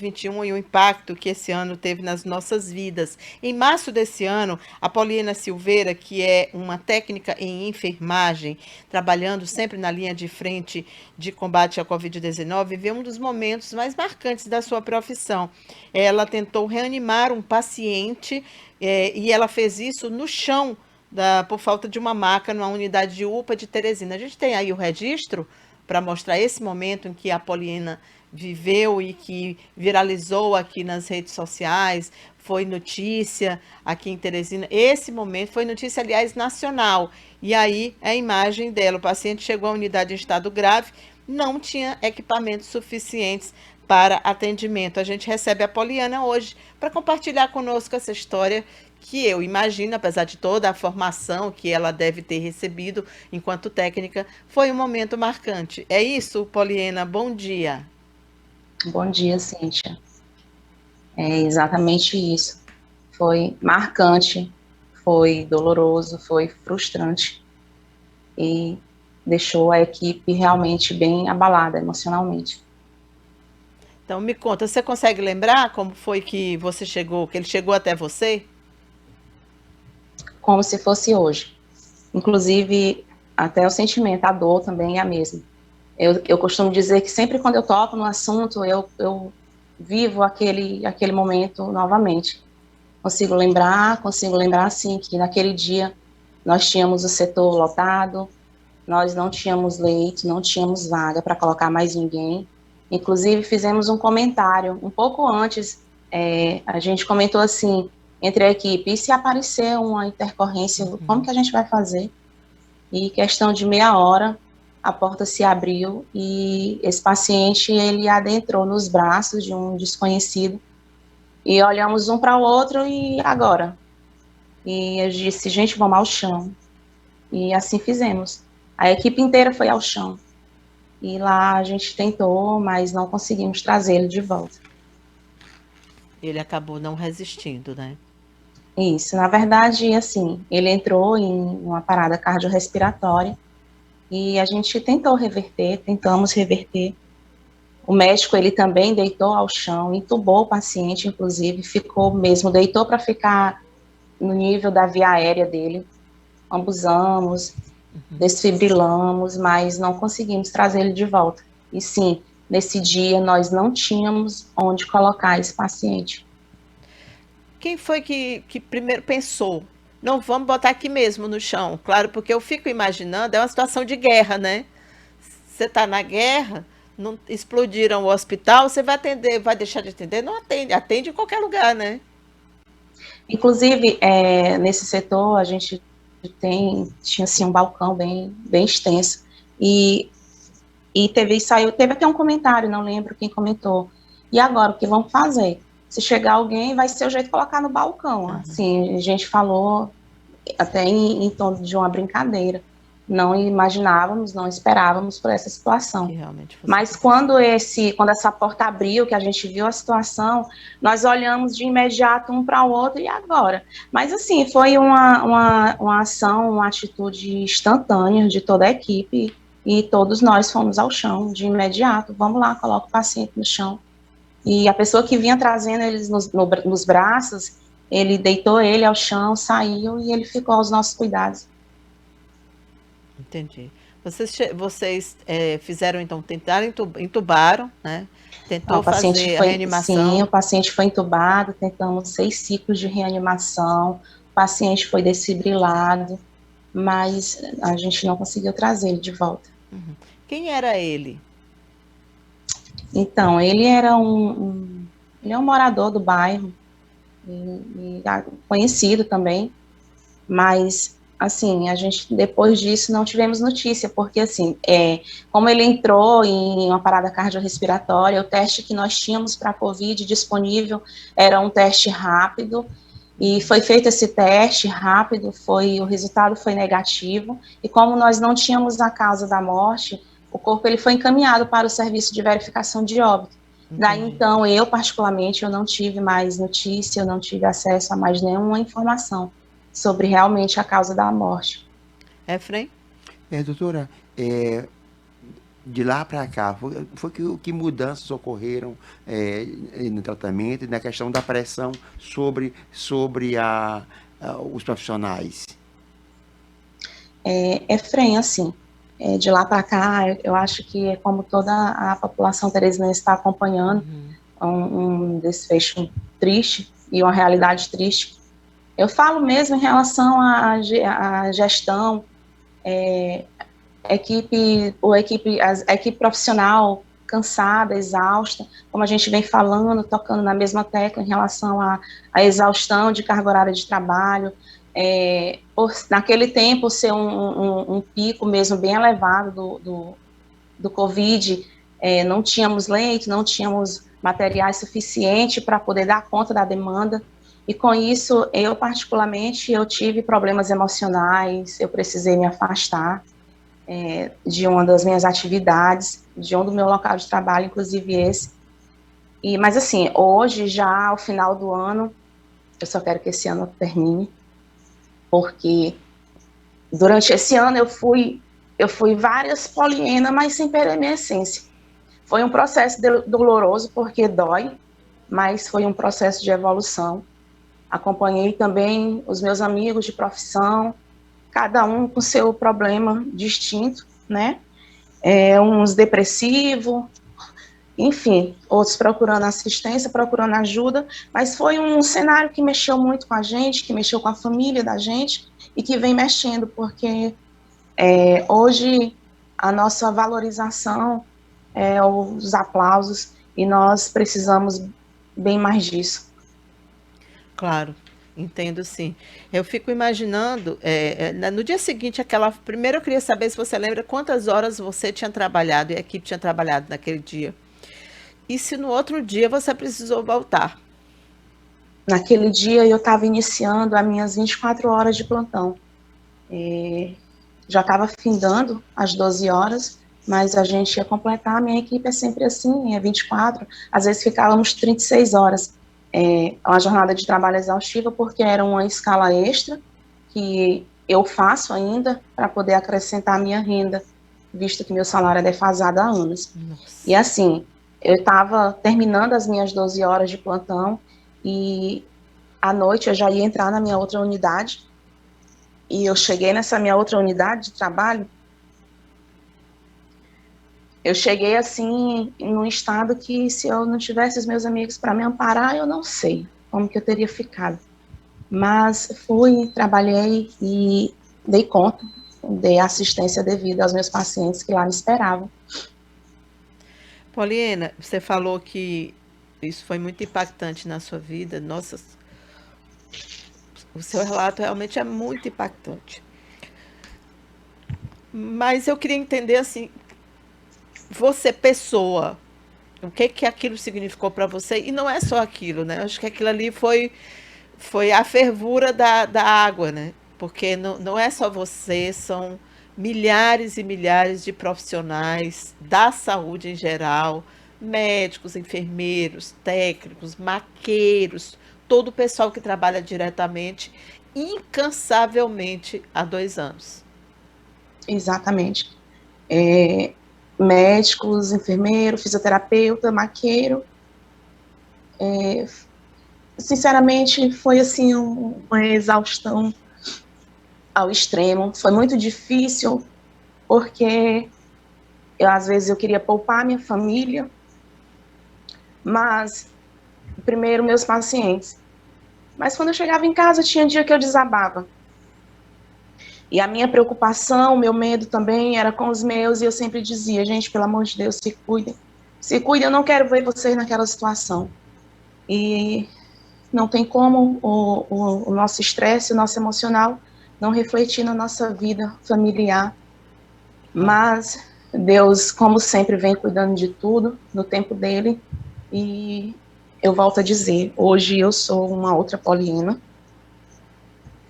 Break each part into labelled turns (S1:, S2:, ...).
S1: 2021 e o impacto que esse ano teve nas nossas vidas. Em março desse ano, a Poliana Silveira, que é uma técnica em enfermagem, trabalhando sempre na linha de frente de combate à Covid-19, viveu um dos momentos mais marcantes da sua profissão. Ela tentou reanimar um paciente e ela fez isso no chão, por falta de uma maca, numa unidade de UPA de Teresina. A gente tem aí o registro para mostrar esse momento em que a Poliana viveu e que viralizou aqui nas redes sociais, foi notícia aqui em Teresina. Esse momento foi notícia, aliás, nacional. E aí a imagem dela, o paciente chegou à unidade em estado grave, não tinha equipamentos suficientes para atendimento. A gente recebe a Poliana hoje para compartilhar conosco essa história que eu imagino, apesar de toda a formação que ela deve ter recebido enquanto técnica, foi um momento marcante. É isso, Poliana, bom dia.
S2: Bom dia, Cíntia. É exatamente isso. Foi marcante, foi doloroso, foi frustrante e deixou a equipe realmente bem abalada emocionalmente.
S1: Então me conta, você consegue lembrar como foi que você chegou, que ele chegou até você?
S2: Como se fosse hoje. Inclusive, até o sentimento, a dor também é a mesma. Eu costumo dizer que sempre quando eu toco no assunto, eu vivo aquele momento novamente. Consigo lembrar, sim, que naquele dia nós tínhamos o setor lotado, nós não tínhamos leito, não tínhamos vaga para colocar mais ninguém. Inclusive, fizemos um comentário, um pouco antes, a gente comentou assim, entre a equipe, e se aparecer uma intercorrência, como que a gente vai fazer? E questão de meia hora, a porta se abriu e esse paciente, ele adentrou nos braços de um desconhecido, e olhamos um para o outro, e agora? E eu disse, gente, vamos ao chão. E assim fizemos. A equipe inteira foi ao chão. E lá a gente tentou, mas não conseguimos trazê-lo de volta.
S1: Ele acabou não resistindo, né?
S2: Isso, na verdade, assim, ele entrou em uma parada cardiorrespiratória e a gente tentou reverter, tentamos reverter. O médico, ele também deitou ao chão, entubou o paciente, inclusive, ficou mesmo, deitou para ficar no nível da via aérea dele. Ambusamos, desfibrilamos, mas não conseguimos trazer ele de volta. E sim, nesse dia nós não tínhamos onde colocar esse paciente.
S1: Quem foi que primeiro pensou? Não, vamos botar aqui mesmo no chão. Claro, porque eu fico imaginando, é uma situação de guerra, né? Você está na guerra, não explodiram o hospital, você vai atender, vai deixar de atender? Não atende, atende em qualquer lugar, né?
S2: Inclusive, nesse setor, a gente tinha assim, um balcão bem extenso, e teve até um comentário, não lembro quem comentou, e agora, o que vão fazer? Se chegar alguém, vai ser o jeito de colocar no balcão, assim, a gente falou até em torno de uma brincadeira, não imaginávamos, não esperávamos por essa
S1: Que
S2: situação.
S1: realmente fosse
S2: Mas
S1: acontecer.
S2: quando essa porta abriu, que a gente viu a situação, nós olhamos de imediato um para o outro e agora. Mas assim, foi uma ação, uma atitude instantânea de toda a equipe e todos nós fomos ao chão de imediato. Vamos lá, coloca o paciente no chão. E a pessoa que vinha trazendo eles nos braços, ele deitou ele ao chão, saiu e ele ficou aos nossos cuidados.
S1: Entendi. Vocês fizeram, então, tentaram, entubaram, né?
S2: Ah,
S1: Tentou fazer a
S2: o
S1: reanimação.
S2: paciente foi entubado, tentamos 6 ciclos de reanimação, o paciente foi desfibrilado, mas a gente não conseguiu trazer ele de volta.
S1: Quem era ele?
S2: Então, ele era ele é um morador do bairro, conhecido também, mas, assim, a gente, depois disso, não tivemos notícia, porque, assim, como ele entrou em uma parada cardiorrespiratória, o teste que nós tínhamos para a COVID disponível era um teste rápido, e foi feito esse teste rápido, o resultado foi negativo, e como nós não tínhamos a causa da morte, o corpo ele foi encaminhado para o serviço de verificação de óbito. Daí,
S1: Entendi.
S2: então, eu, particularmente, eu não tive mais notícia, eu não tive acesso a mais nenhuma informação sobre realmente a causa da morte.
S1: Efrem?
S3: Doutora, De lá para cá, foi que mudanças ocorreram no tratamento e na questão da pressão sobre os profissionais?
S2: Efraim, assim, de lá para cá, eu acho que é como toda a população teresinense está acompanhando, um desfecho triste e uma realidade triste. Eu falo mesmo em relação à gestão, a equipe profissional cansada, exausta, como a gente vem falando, tocando na mesma tecla em relação à exaustão de carga horária de trabalho, naquele tempo ser um pico mesmo bem elevado do Covid, não tínhamos leite, não tínhamos materiais suficientes para poder dar conta da demanda, e com isso, eu particularmente, eu tive problemas emocionais, eu precisei me afastar de uma das minhas atividades, de um do meu local de trabalho, inclusive esse. Mas assim, hoje, já ao final do ano, eu só quero que esse ano termine, porque durante esse ano eu fui várias polienas, mas sem perder minha essência. Foi um processo doloroso, porque dói, mas foi um processo de evolução. Acompanhei também os meus amigos de profissão, cada um com seu problema distinto, né? Uns depressivos, enfim, outros procurando assistência, procurando ajuda, mas foi um cenário que mexeu muito com a gente, que mexeu com a família da gente e que vem mexendo, porque hoje a nossa valorização é os aplausos e nós precisamos bem mais disso.
S1: Claro, entendo sim. Eu fico imaginando, no dia seguinte, primeiro eu queria saber se você lembra quantas horas você tinha trabalhado e a equipe tinha trabalhado naquele dia. E se no outro dia você precisou voltar?
S2: Naquele dia eu estava iniciando as minhas 24 horas de plantão. Já estava findando as 12 horas, mas a gente ia completar, a minha equipe é sempre assim, 24, às vezes ficávamos 36 horas. Uma jornada de trabalho exaustiva, porque era uma escala extra, que eu faço ainda para poder acrescentar a minha renda, visto que meu salário é defasado há anos.
S1: Nossa.
S2: E assim, eu estava terminando as minhas 12 horas de plantão, e à noite eu já ia entrar na minha outra unidade, e eu cheguei nessa minha outra unidade de trabalho, eu cheguei assim, num estado que se eu não tivesse os meus amigos para me amparar, eu não sei como que eu teria ficado. Mas fui, trabalhei e dei conta, dei assistência devida aos meus pacientes que lá me esperavam.
S1: Poliana, você falou que isso foi muito impactante na sua vida. Nossa, o seu relato realmente é muito impactante. Mas eu queria entender assim, você pessoa, o que aquilo significou para você? E não é só aquilo, né? Eu acho que aquilo ali foi a fervura da água, né? Porque não é só você, são milhares e milhares de profissionais da saúde em geral, médicos, enfermeiros, técnicos, maqueiros, todo o pessoal que trabalha diretamente, incansavelmente há 2 anos.
S2: Exatamente. Médicos, enfermeiro, fisioterapeuta, maqueiro. Sinceramente, foi assim uma exaustão ao extremo. Foi muito difícil, porque às vezes eu queria poupar minha família, mas primeiro meus pacientes. Mas quando eu chegava em casa, tinha dia que eu desabava. E a minha preocupação, o meu medo também era com os meus, e eu sempre dizia, gente, pelo amor de Deus, se cuidem. Se cuidem, eu não quero ver vocês naquela situação. E não tem como o nosso estresse, o nosso emocional, não refletir na nossa vida familiar. Mas Deus, como sempre, vem cuidando de tudo, no tempo dele. E eu volto a dizer, hoje eu sou uma outra Poliana,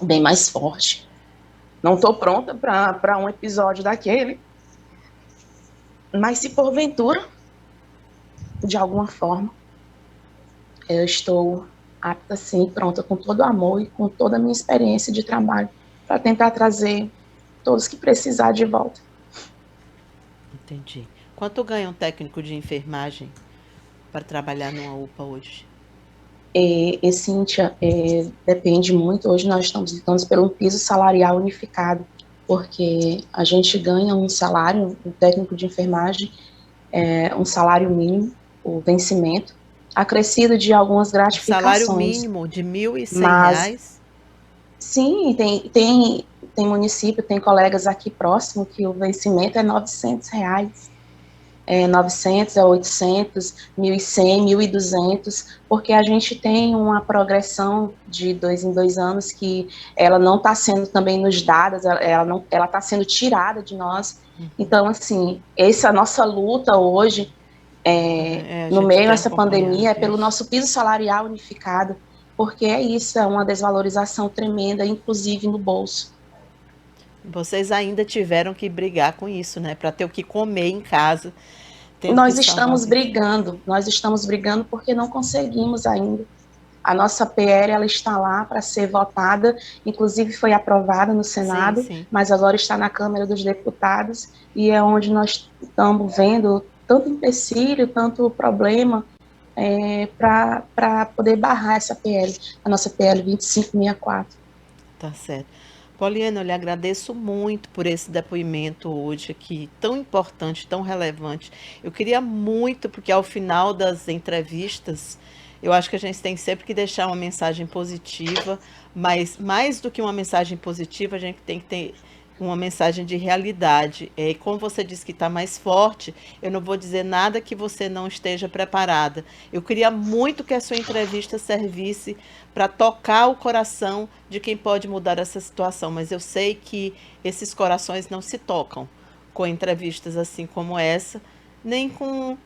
S2: bem mais forte. Não estou pronta para um episódio daquele, mas se porventura, de alguma forma, eu estou apta, sim, pronta, com todo o amor e com toda a minha experiência de trabalho, para tentar trazer todos que precisar de volta.
S1: Entendi. Quanto ganha um técnico de enfermagem para trabalhar numa UPA hoje?
S2: Cíntia, depende muito. Hoje nós estamos lutando pelo piso salarial unificado, porque a gente ganha um salário, o técnico de enfermagem, um salário mínimo, o vencimento, acrescido de algumas
S1: Um salário
S2: gratificações.
S1: mínimo de R$ 1.100?
S2: Mas, sim, tem município, tem colegas aqui próximo que o vencimento é R$ 900. 900, 800, 1.100, 1.200, porque a gente tem uma progressão de 2 em 2 anos que ela não está sendo também nos dadas, ela está sendo tirada de nós. Então, assim, essa nossa luta hoje,
S1: A
S2: no
S1: gente
S2: meio
S1: tem
S2: dessa pandemia, é
S1: acompanhado
S2: pelo
S1: isso.
S2: nosso piso salarial unificado, porque é isso, é uma desvalorização tremenda, inclusive no bolso.
S1: Vocês ainda tiveram que brigar com isso, né? Para ter o que comer em casa, tendo que salvar vidas.
S2: Nós estamos brigando porque não conseguimos ainda. A nossa PL ela está lá para ser votada, inclusive foi aprovada no
S1: Sim,
S2: Senado,
S1: sim.
S2: mas agora está na Câmara dos Deputados, e é onde nós estamos vendo tanto empecilho, tanto problema para poder barrar essa PL, a nossa PL 2564.
S1: Tá certo. Poliana, eu lhe agradeço muito por esse depoimento hoje aqui, tão importante, tão relevante. Eu queria muito, porque ao final das entrevistas, eu acho que a gente tem sempre que deixar uma mensagem positiva, mas mais do que uma mensagem positiva, a gente tem que ter uma mensagem de realidade. E como você disse que está mais forte, eu não vou dizer nada que você não esteja preparada. Eu queria muito que a sua entrevista servisse para tocar o coração de quem pode mudar essa situação, mas eu sei que esses corações não se tocam com entrevistas assim como essa, nem com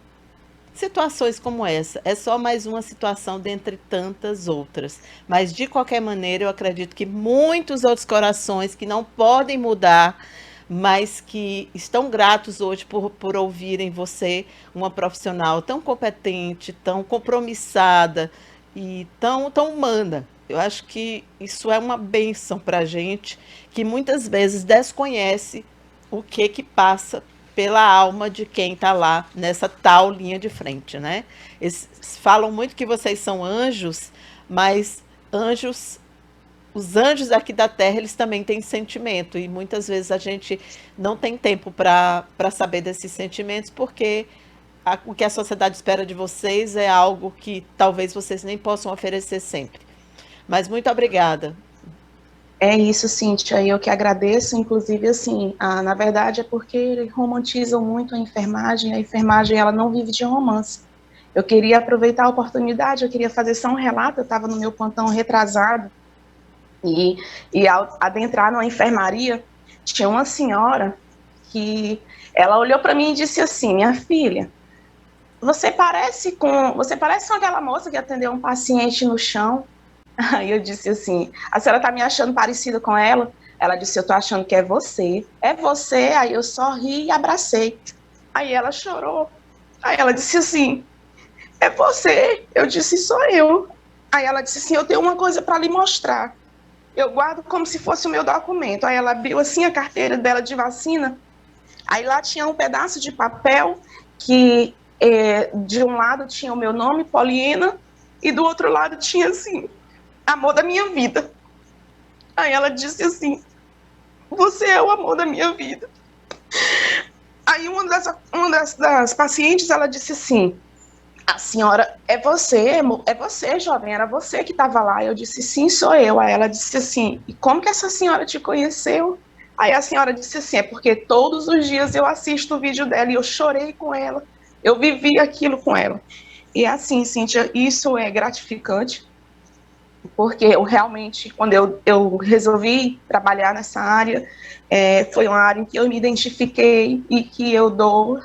S1: situações como essa. É só mais uma situação dentre tantas outras. Mas, de qualquer maneira, eu acredito que muitos outros corações que não podem mudar, mas que estão gratos hoje por ouvirem você, uma profissional tão competente, tão compromissada e tão humana. Eu acho que isso é uma bênção para a gente, que muitas vezes desconhece o que passa pela alma de quem está lá nessa tal linha de frente, né? Eles falam muito que vocês são anjos, mas anjos, os anjos aqui da Terra, eles também têm sentimento e muitas vezes a gente não tem tempo para saber desses sentimentos porque o que a sociedade espera de vocês é algo que talvez vocês nem possam oferecer sempre. Mas muito obrigada.
S2: É isso, Cíntia, eu que agradeço, inclusive, assim, na verdade é porque romantizam muito a enfermagem ela não vive de romance. Eu queria aproveitar a oportunidade, eu queria fazer só um relato, eu estava no meu plantão retrasado, e ao adentrar numa enfermaria, tinha uma senhora que, ela olhou para mim e disse assim, minha filha, você parece com aquela moça que atendeu um paciente no chão. Aí eu disse assim, a senhora tá me achando parecida com ela? Ela disse, eu tô achando que é você. É você? Aí eu só ri e abracei. Aí ela chorou. Aí ela disse assim, é você? Eu disse, sou eu. Aí ela disse assim, eu tenho uma coisa para lhe mostrar. Eu guardo como se fosse o meu documento. Aí ela abriu assim a carteira dela de vacina. Aí lá tinha um pedaço de papel que de um lado tinha o meu nome, Poliana, e do outro lado tinha assim, amor da minha vida. Aí ela disse assim, você é o amor da minha vida. Aí uma das pacientes, ela disse assim, a senhora, é você, jovem, era você que estava lá. Eu disse, sim, sou eu. Aí ela disse assim, e como que essa senhora te conheceu? Aí a senhora disse assim, é porque todos os dias eu assisto o vídeo dela e eu chorei com ela, eu vivi aquilo com ela. E assim, Cíntia, isso é gratificante, porque eu realmente, quando eu resolvi trabalhar nessa área, foi uma área em que eu me identifiquei e que eu dou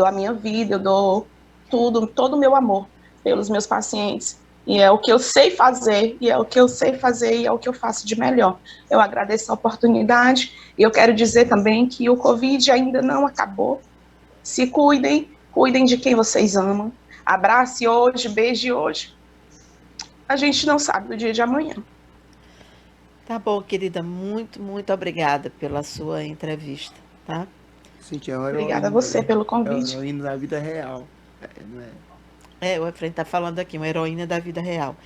S2: a minha vida, eu dou tudo, todo o meu amor pelos meus pacientes. E é o que eu sei fazer, e é o que eu sei fazer, e é o que eu faço de melhor. Eu agradeço a oportunidade, e eu quero dizer também que o Covid ainda não acabou. Se cuidem, cuidem de quem vocês amam. Abrace hoje, beije hoje. A gente não sabe do dia de amanhã.
S1: Tá bom, querida. Muito, muito obrigada pela sua entrevista, tá?
S3: Cintia, é uma
S2: Obrigada a
S3: heroína,
S2: você pelo
S3: é uma
S2: convite.
S3: heroína da vida real. Não é?
S1: O Efraim está falando aqui, uma heroína da vida real.